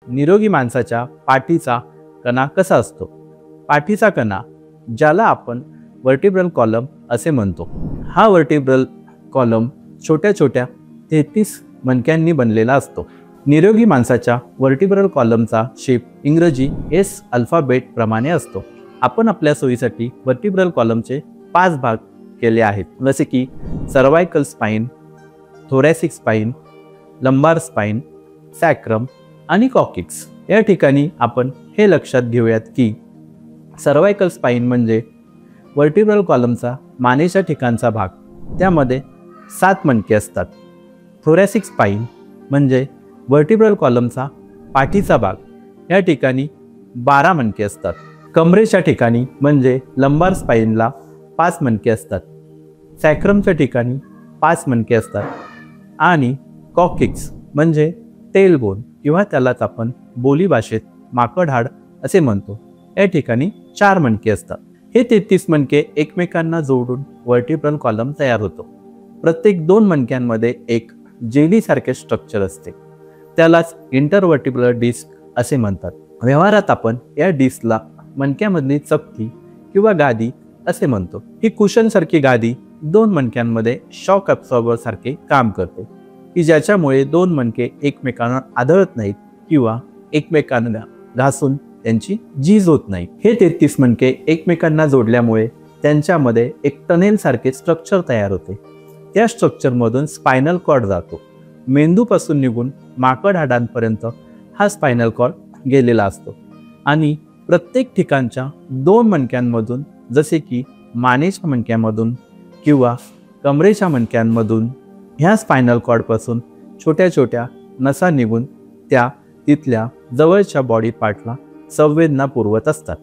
निरोगी माणसाच्या पाठीचा कणा कसा असतो? पाठीचा कणा, ज्याला आपण वर्टिब्रल कॉलम असे म्हणतो, हा वर्टिब्रल कॉलम छोट्या छोट्या 33 मणक्यांनी बनलेला असतो. निरोगी माणसाच्या वर्टिब्रल कॉलमचा शेप इंग्रजी एस अल्फाबेट प्रमाणे असतो. आपण आपल्या सोयीसाठी वर्टिब्रल कॉलमचे 5 भाग केले आहेत, जसे की cervical spine, thoracic spine, lumbar spine, sacrum आणि कॉकिक्स. या ठिकाणी आपण हे लक्षात घेऊयात की सर्वायकल स्पाइन म्हणजे वर्टिब्रल कॉलमचा मानेच्या ठिकाणचा भाग, त्यामध्ये 7 मणके असतात. थोरॅसिक स्पाइन म्हणजे वर्टिब्रल कॉलमचा पाठीचा भाग, या ठिकाणी 12 मणके असतात. कमरेच्या ठिकाणी म्हणजे लंबार स्पाइनला 5 मणके असतात. सॅक्रमच्या ठिकाणी 5 मणके असतात आणि कॉकिक्स म्हणजे टेलबोन किंवा त्यालाच आपण बोली भाषेत माकड हाड असे म्हणतो, या ठिकाणी 4 मणके असतात. हे 33 मणके एकमेकांना जोडून वर्टिब्रल कॉलम तयार होतो. प्रत्येक 2 मणक्यांमध्ये एक जेलीसारखे स्ट्रक्चर असते, त्यालाच इंटरवर्टिब्रल डिस्क असे म्हणतात. व्यवहारात आपण या डिस्कला मणक्यामधली चकती किंवा गादी असे म्हणतो. ही कुशनसारखी गादी 2 मणक्यांमध्ये शॉक ॲब्सॉर्बर सारखे काम करते, की ज्याच्यामुळे 2 मणके एकमेकांना आदळत नाहीत किंवा एकमेकांना घासून त्यांची झीज होत नाही. हे 33 मणके एकमेकांना जोडल्यामुळे त्यांच्यामध्ये एक टनेल सारखे स्ट्रक्चर तयार होते. त्या स्ट्रक्चरमधून स्पायनल कॉर्ड जातो. मेंदूपासून निघून माकड हाडांपर्यंत हा स्पायनल कॉर्ड गेलेला असतो आणि प्रत्येक ठिकाणच्या 2 मणक्यांमधून, जसे की मानेच्या मणक्यामधून किंवा कमरेच्या मणक्यांमधून, ह्या स्पायनल कॉर्डपासून छोट्या छोट्या नसा निघून त्या तिथल्या जवळच्या बॉडी पार्टला संवेदना पुरवत असतात.